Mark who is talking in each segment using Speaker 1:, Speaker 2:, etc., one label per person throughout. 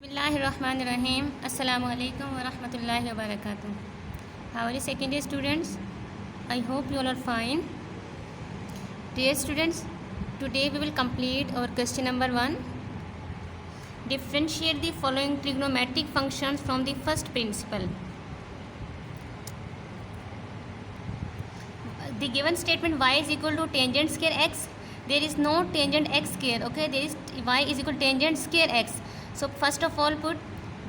Speaker 1: Bismillahirrahmanirrahim. Assalamu alaikum wa rahmatullahi wa barakatuh. How are you secondary students? I hope you all are fine. Dear students, today we will complete our question number 1. Differentiate the following trigonometric functions from the first principle. The given statement y is equal to tangent square x. There is no tangent x square. Okay, there is y is equal to tangent square x. So first of all put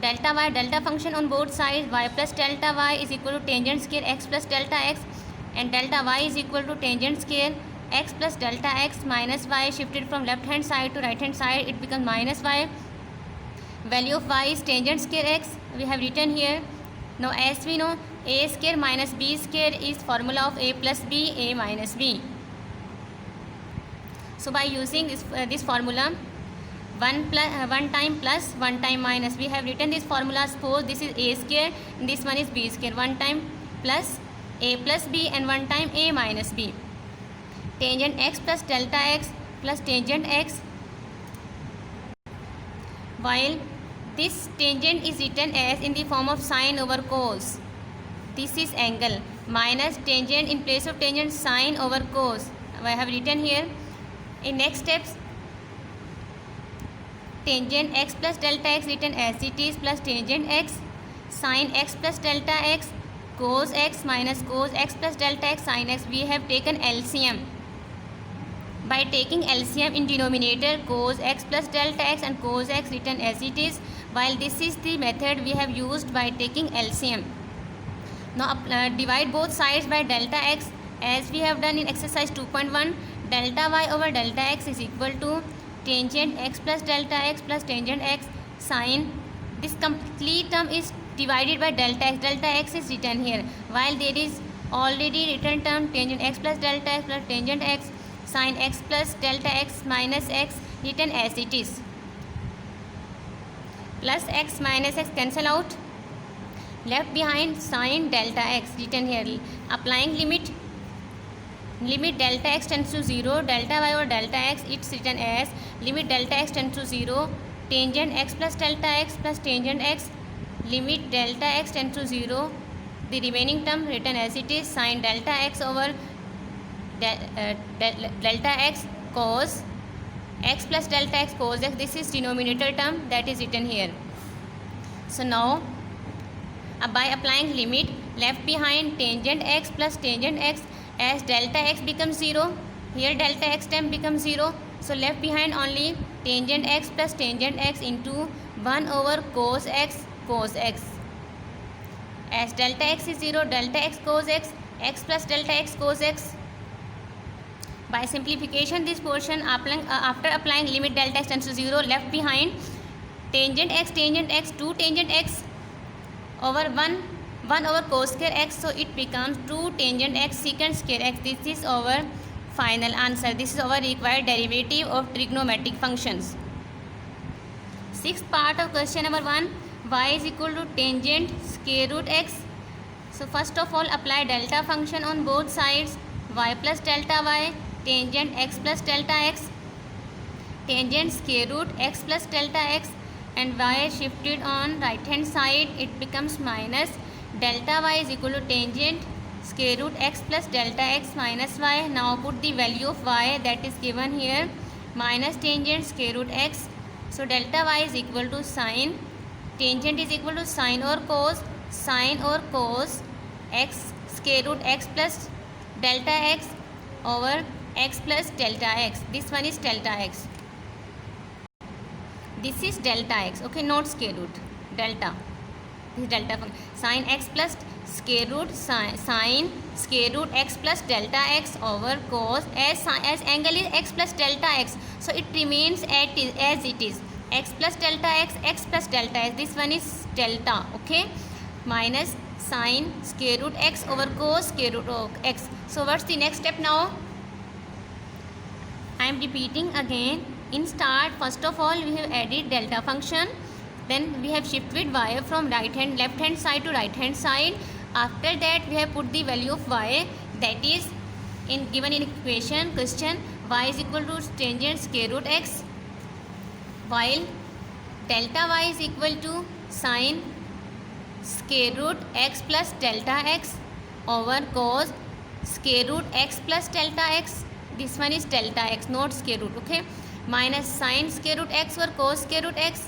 Speaker 1: delta y, delta function on both sides. Y plus delta y is equal to tangent square x plus delta x, and delta y is equal to tangent square x plus delta x minus y. Shifted from left hand side to right hand side, it becomes minus y. Value of y is tangent square x. We have written here. Now as we know, a square minus b square is formula of a plus b, a minus b. So by using this formula, 1 time plus 1 time minus, we have written this formula. Suppose this is a square and this one is b square. 1 time plus a plus b and 1 time a minus b. Tangent x plus delta x plus tangent x. While this tangent is written as in the form of sine over cos. This is angle minus tangent in place of tangent sine over cos. I have written here. In next steps, tangent x plus delta x written as it is plus tangent x sine x plus delta x cos x minus cos x plus delta x sine x. We have taken LCM. By taking LCM in denominator, cos x plus delta x and cos x written as it is, while this is the method we have used by taking LCM. Now divide both sides by delta x as we have done in exercise 2.1. Delta y over delta x is equal to tangent x plus delta x plus tangent x sine. This complete term is divided by delta x. Delta x is written here, while there is already written term tangent x plus delta x plus tangent x sine x plus delta x minus x written as it is. Plus x minus x cancel out. Left behind sine delta x written here. Applying limit delta x tends to 0, delta y over delta x, it's written as limit delta x tends to 0, tangent x plus delta x plus tangent x, limit delta x tends to 0, the remaining term written as it is sine delta x over delta x cos x plus delta x cos x. This is denominator term that is written here. So now by applying limit, left behind tangent x plus tangent x, as delta x becomes 0, here delta x term becomes 0. So left behind only tangent x plus tangent x into 1 over cos x cos x. As delta x is 0, delta x cos x, x plus delta x cos x. By simplification, this portion after applying limit delta x tends to 0, left behind tangent x 2 tangent x over 1 over cos square x, so it becomes 2 tangent x secant square x. This is our final answer. This is our required derivative of trigonometric functions. Sixth part of question number 1, y is equal to tangent square root x. So first of all apply delta function on both sides. Y plus delta y, tangent x plus delta x, tangent square root x plus delta x, and y shifted on right hand side, it becomes minus delta y is equal to tangent square root x plus delta x minus y. Now put the value of y that is given here, minus tangent square root x. So delta y is equal to sine, tangent is equal to sine or cos x square root x plus delta x over x plus delta x. This one is delta x. This is delta x, okay, not square root, delta. This is delta function. Sine x plus square root sine square root x plus delta x over cos, as angle is x plus delta x, so it remains as it is, x plus delta x plus delta x. This one is delta, okay, minus sine square root x over cos square root of x. So what's the next step now? I am repeating again. In start, first of all we have added delta function, then we have shifted y from left hand side to right hand side. After that we have put the value of y, that is given in equation question, y is equal to tangent square root x, while delta y is equal to sine square root x plus delta x over cos square root x plus delta x. This one is delta x, not square root. Okay, minus sin square root x over cos square root x.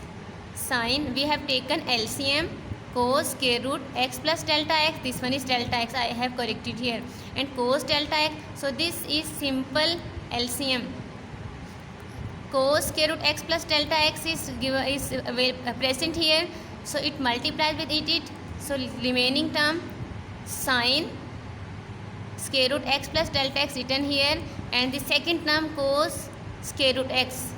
Speaker 1: Sin, we have taken LCM, cos square root x plus delta x. This one is delta x, I have corrected here, and cos delta x. So this is simple LCM. Cos square root x plus delta x is present here, so it multiplies with it. So remaining term sin square root x plus delta x written here, and the second term cos square root x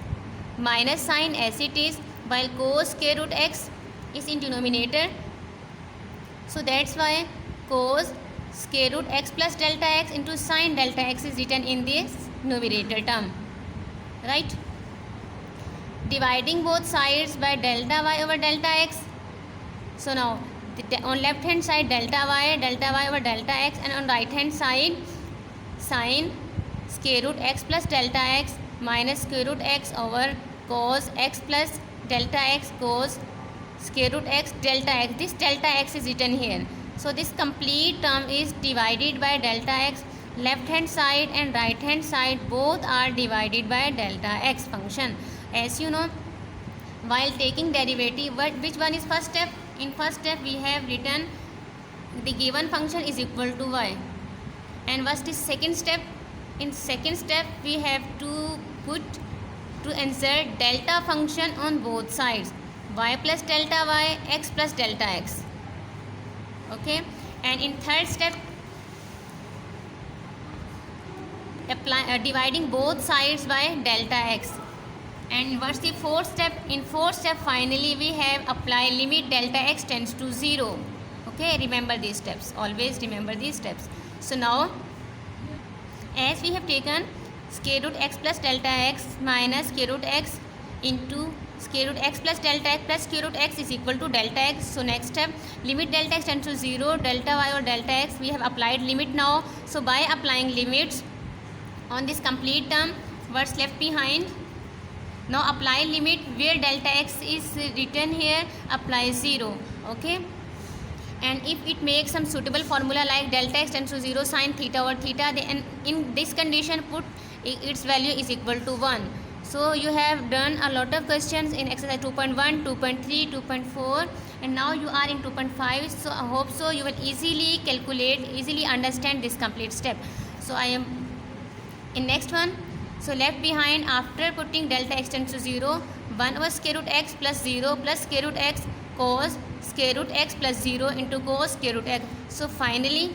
Speaker 1: minus sin as it is, while cos square root x is in denominator, so that's why cos square root x plus delta x into sin delta x is written in this numerator term, right? Dividing both sides by delta y over delta x. So now on left hand side delta y over delta x, and on right hand side sin square root x plus delta x minus square root x over cos x plus delta x cos square root x delta x. This delta x is written here, so this complete term is divided by delta x. Left hand side and right hand side both are divided by delta x function. As you know, while taking derivative, which one is first step? In first step we have written the given function is equal to y, and what is second step? In second step we have to insert delta function on both sides, y plus delta y, x plus delta x. Okay, and in third step dividing both sides by delta x. And what's the fourth step? In fourth step finally we have apply limit delta x tends to 0. Okay, remember these steps, always remember these steps. So now as we have taken square root x plus delta x minus square root x into square root x plus delta x plus square root x is equal to delta x. So next step, limit delta x tends to 0, delta y or delta x, we have applied limit now. So by applying limits on this complete term, what's left behind? Now apply limit where delta x is written here, apply 0. Okay, and if it makes some suitable formula like delta x tends to 0 sin theta over theta, then in this condition put its value is equal to 1. So you have done a lot of questions in exercise 2.1, 2.3, 2.4, and now you are in 2.5. So I hope so you will easily calculate, easily understand this complete step. So I am in next one. So left behind, after putting delta x tends to 0, 1 over square root x plus 0 plus square root x cos square root x plus 0 into cos square root x. So finally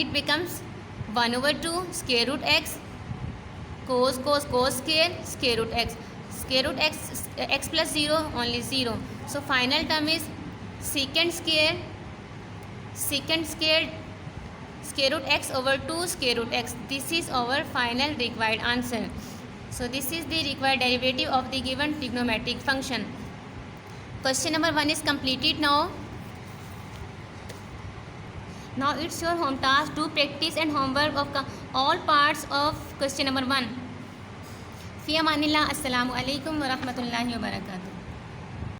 Speaker 1: it becomes 1 over 2 square root x cos square root x, square root x plus 0 only 0. So final term is secant square square root x over 2 square root x. This is our final required answer. So this is the required derivative of the given trigonometric function. Question number 1 is completed now. Now it's your home task to practice and homework of all parts of question number 1. Fi amanillah. Assalamu alaikum wa rahmatullahi wa barakatuh.